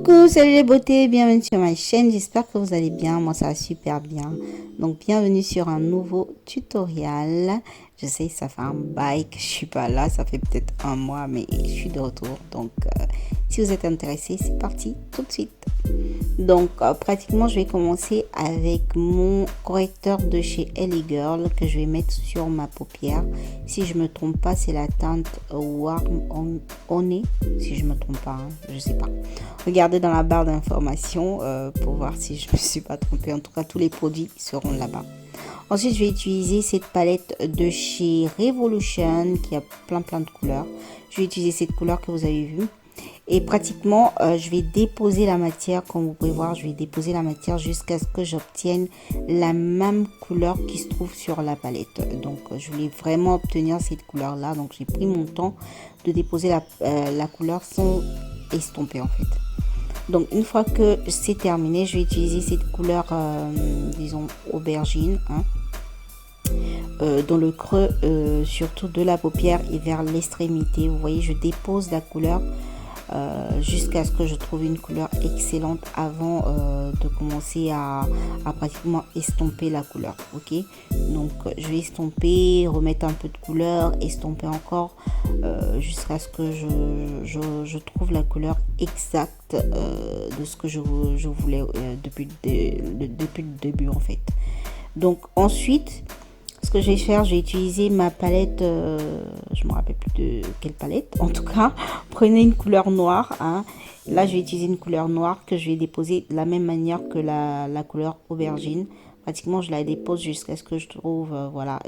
Coucou, salut les beautés, bienvenue sur ma chaîne, j'espère que vous allez bien, moi ça va super bien. Donc bienvenue sur un nouveau tutoriel. Je sais, ça fait un bail que je suis pas là, ça fait peut-être un mois, mais je suis de retour. Donc si vous êtes intéressé, c'est parti tout de suite. Donc pratiquement je vais commencer avec mon correcteur de chez LA Girl que je vais mettre sur ma paupière. Si je me trompe pas, c'est la teinte Warm Honey, si je me trompe pas, hein, je sais pas. Regardez dans la barre d'informations pour voir si je me suis pas trompée. En tout cas, tous les produits seront là-bas. Ensuite, je vais utiliser cette palette de chez Revolution qui a plein de couleurs. Je vais utiliser cette couleur que vous avez vue. Et pratiquement, je vais déposer la matière, comme vous pouvez voir, je vais déposer la matière jusqu'à ce que j'obtienne la même couleur qui se trouve sur la palette. Donc, je voulais vraiment obtenir cette couleur-là. Donc, j'ai pris mon temps de déposer la couleur sans estomper en fait. Donc, une fois que c'est terminé, je vais utiliser cette couleur, disons, aubergine, hein, dans le creux, surtout de la paupière et vers l'extrémité. Vous voyez, je dépose la couleur jusqu'à ce que je trouve une couleur excellente avant de commencer à pratiquement estomper la couleur. Ok, donc je vais estomper, remettre un peu de couleur, estomper encore jusqu'à ce que je trouve la couleur exacte de ce que je voulais depuis le début en fait. Donc ensuite, ce que je vais faire, je vais utiliser ma palette, je me rappelle plus de quelle palette. En tout cas, prenez une couleur noire. Hein. Là, je vais utiliser une couleur noire que je vais déposer de la même manière que la couleur aubergine. Pratiquement, je la dépose jusqu'à ce que je trouve voilà,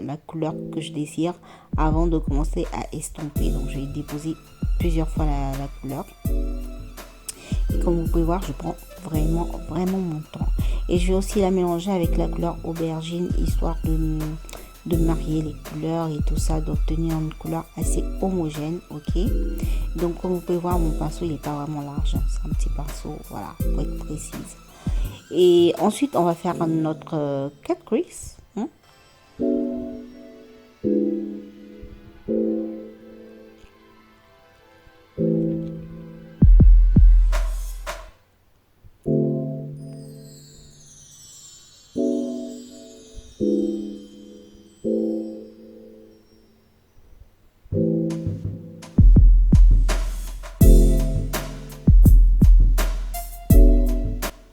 la couleur que je désire avant de commencer à estomper. Donc, je vais déposer plusieurs fois la couleur. Et comme vous pouvez voir, je prends vraiment mon temps. Et je vais aussi la mélanger avec la couleur aubergine, histoire de marier les couleurs et tout ça, d'obtenir une couleur assez homogène. Ok, donc comme vous pouvez voir, mon pinceau il n'est pas vraiment large, c'est un petit pinceau, voilà, pour être précise. Et ensuite on va faire notre cut crease, hein.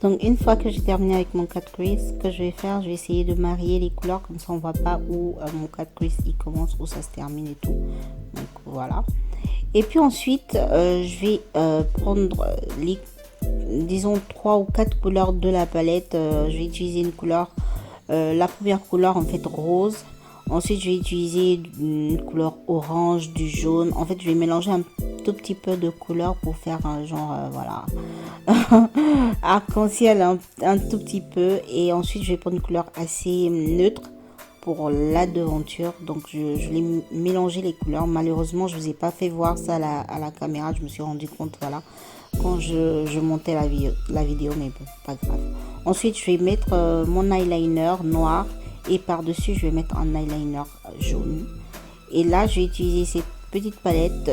Donc une fois que j'ai terminé avec mon cut crease, ce que je vais faire, je vais essayer de marier les couleurs, comme ça on voit pas où mon cut crease il commence, où ça se termine et tout. Donc voilà. Et puis ensuite, je vais prendre les, disons, 3 ou 4 couleurs de la palette. Je vais utiliser une couleur, la première couleur en fait rose. Ensuite, je vais utiliser une couleur orange, du jaune. En fait, je vais mélanger un tout petit peu de couleurs pour faire un genre, voilà, arc-en-ciel un tout petit peu. Et ensuite, je vais prendre une couleur assez neutre pour la devanture. Donc je l'ai mélangé les couleurs. Malheureusement, je vous ai pas fait voir ça à la caméra. Je me suis rendu compte, voilà, quand je montais la vidéo, mais bon, pas grave. Ensuite, je vais mettre mon eyeliner noir et par dessus je vais mettre un eyeliner jaune. Et là, je vais utiliser cette petite palette,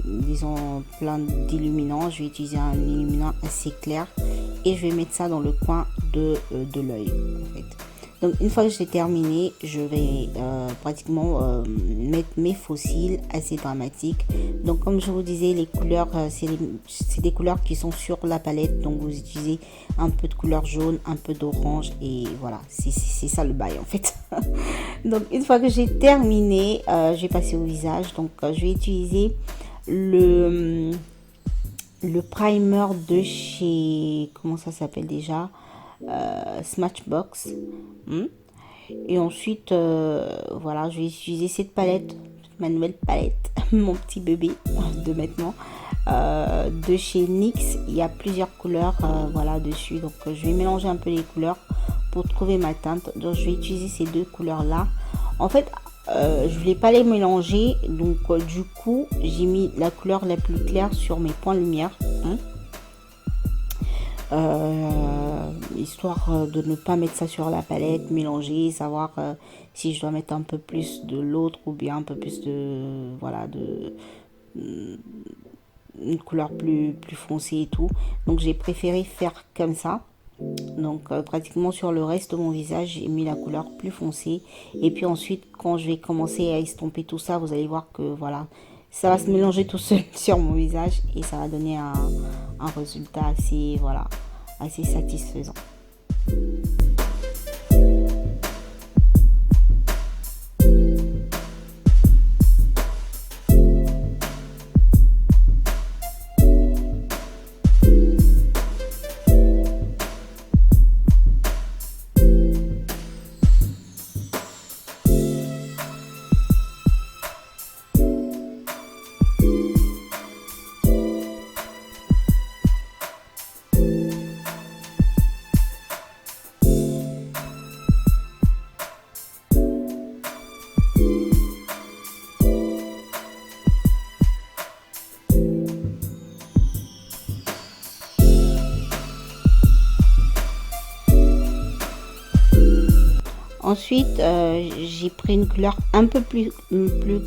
disons plein d'illuminants. Je vais utiliser un illuminant assez clair et je vais mettre ça dans le coin de l'œil en fait. Donc une fois que j'ai terminé, je vais pratiquement mettre mes faux cils assez dramatiques. Donc comme je vous disais, les couleurs, c'est des couleurs qui sont sur la palette. Donc vous utilisez un peu de couleur jaune, un peu d'orange et voilà, c'est ça le bail en fait. Donc une fois que j'ai terminé, je vais passer au visage. Donc je vais utiliser le primer de chez, comment ça s'appelle déjà, Smashbox. Et ensuite voilà, je vais utiliser cette palette, ma nouvelle palette, mon petit bébé de maintenant, de chez NYX. Il y a plusieurs couleurs voilà dessus. Donc je vais mélanger un peu les couleurs pour trouver ma teinte. Donc je vais utiliser ces deux couleurs là. En fait je voulais pas les mélanger, donc du coup j'ai mis la couleur la plus claire sur mes points lumière, hein. Histoire de ne pas mettre ça sur la palette, mélanger, savoir si je dois mettre un peu plus de l'autre ou bien un peu plus de, voilà, une couleur plus foncée et tout. Donc j'ai préféré faire comme ça. Donc pratiquement sur le reste de mon visage, j'ai mis la couleur plus foncée. Et puis ensuite, quand je vais commencer à estomper tout ça, vous allez voir que voilà, ça va se mélanger tout seul sur mon visage et ça va donner un résultat assez, voilà, assez satisfaisant. Ensuite, j'ai pris une couleur un peu plus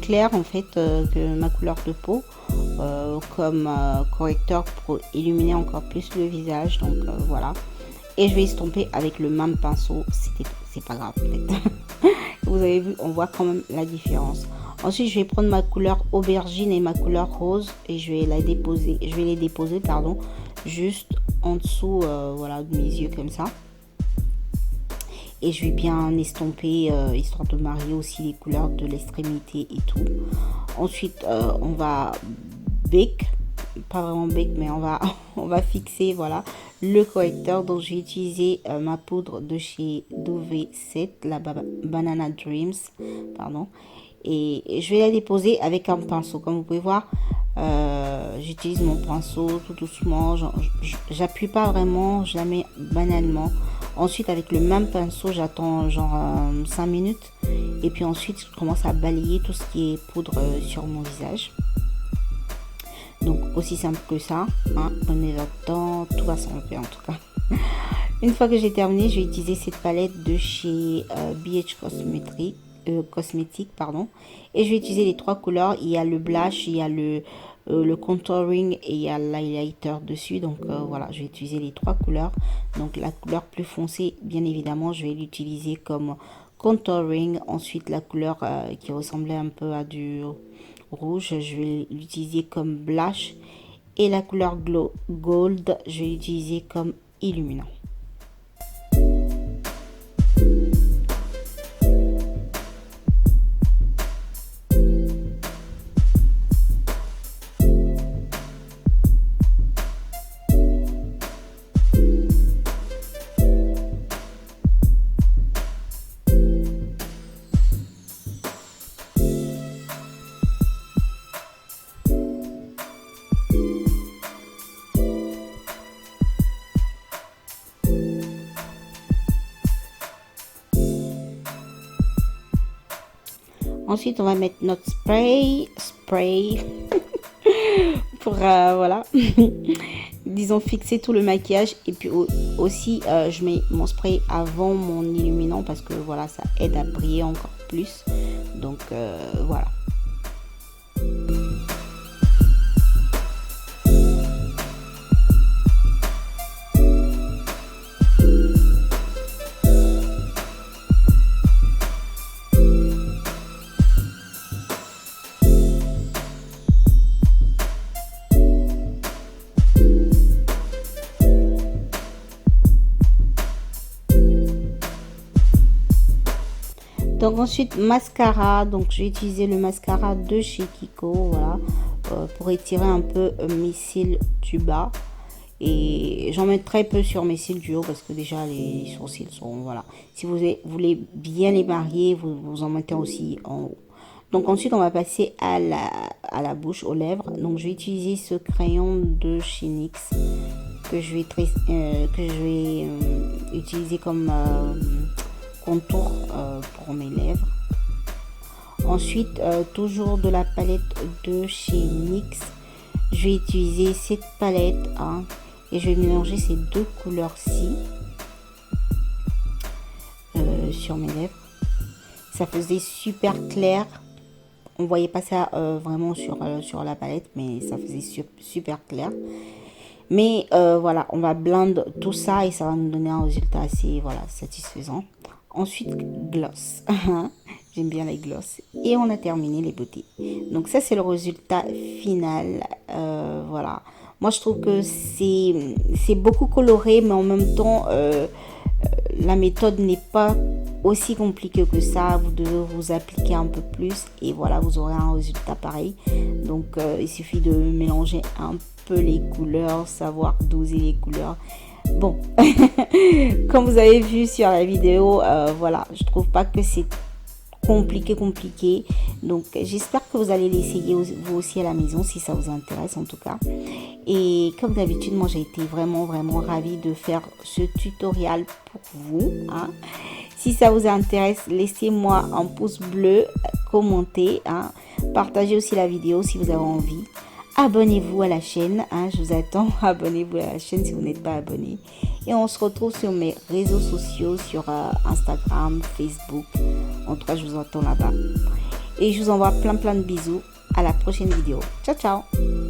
claire en fait que ma couleur de peau comme correcteur pour illuminer encore plus le visage. Donc voilà. Et je vais estomper avec le même pinceau. C'est pas grave en fait. Vous avez vu, on voit quand même la différence. Ensuite, je vais prendre ma couleur aubergine et ma couleur rose et je vais les déposer pardon, juste en dessous voilà, de mes yeux comme ça. Et je vais bien estomper histoire de marier aussi les couleurs de l'extrémité et tout. Ensuite on va bake, pas vraiment bake mais on va fixer voilà le correcteur. Donc j'ai utilisé ma poudre de chez Dove 7, la Banana Dreams pardon, et je vais la déposer avec un pinceau. Comme vous pouvez voir, j'utilise mon pinceau tout doucement, j'appuie pas vraiment, je la mets banalement. Ensuite avec le même pinceau j'attends genre 5 minutes et puis ensuite je commence à balayer tout ce qui est poudre sur mon visage. Donc aussi simple que ça, hein. Prenez votre temps, tout va s'enlever en tout cas. Une fois que j'ai terminé, je vais utiliser cette palette de chez BH Cosmétique pardon, et je vais utiliser les trois couleurs. Il y a le blush, il y a le contouring et il y a l'highlighter dessus. Donc voilà, je vais utiliser les trois couleurs. Donc la couleur plus foncée, bien évidemment, je vais l'utiliser comme contouring. Ensuite la couleur qui ressemblait un peu à du rouge, je vais l'utiliser comme blush, et la couleur glow gold, je vais l'utiliser comme illuminant. Ensuite, on va mettre notre spray pour voilà, disons fixer tout le maquillage. Et puis aussi, je mets mon spray avant mon illuminant parce que voilà, ça aide à briller encore plus. Donc voilà. Donc ensuite mascara, donc j'ai utilisé le mascara de chez Kiko, voilà, pour étirer un peu mes cils du bas, et j'en mets très peu sur mes cils du haut parce que déjà les sourcils sont, voilà, si vous voulez bien les marier, vous en mettez aussi en haut. Donc ensuite on va passer à la bouche, aux lèvres. Donc je vais utiliser ce crayon de chez NYX que je vais utiliser comme contour pour mes lèvres. Ensuite toujours de la palette de chez NYX, je vais utiliser cette palette hein, et je vais mélanger ces deux couleurs-ci sur mes lèvres. Ça faisait super clair on voyait pas ça vraiment sur la palette, mais ça faisait super clair. Mais voilà, on va blend tout ça et ça va nous donner un résultat assez voilà, satisfaisant. Ensuite, gloss. J'aime bien les gloss. Et on a terminé les beautés. Donc ça, c'est le résultat final. Voilà. Moi, je trouve que c'est beaucoup coloré, mais en même temps, la méthode n'est pas aussi compliquée que ça. Vous devez vous appliquer un peu plus et voilà, vous aurez un résultat pareil. Donc, il suffit de mélanger un peu les couleurs, savoir doser les couleurs. Bon, comme vous avez vu sur la vidéo, voilà, je trouve pas que c'est compliqué. Donc, j'espère que vous allez l'essayer vous aussi à la maison si ça vous intéresse en tout cas. Et comme d'habitude, moi j'ai été vraiment ravie de faire ce tutoriel pour vous. Hein. Si ça vous intéresse, laissez-moi un pouce bleu, commentez, hein. Partagez aussi la vidéo si vous avez envie. Abonnez-vous à la chaîne, hein, je vous attends. Abonnez-vous à la chaîne si vous n'êtes pas abonné. Et on se retrouve sur mes réseaux sociaux, sur Instagram, Facebook. En tout cas, je vous attends là-bas. Et je vous envoie plein de bisous. À la prochaine vidéo. Ciao, ciao.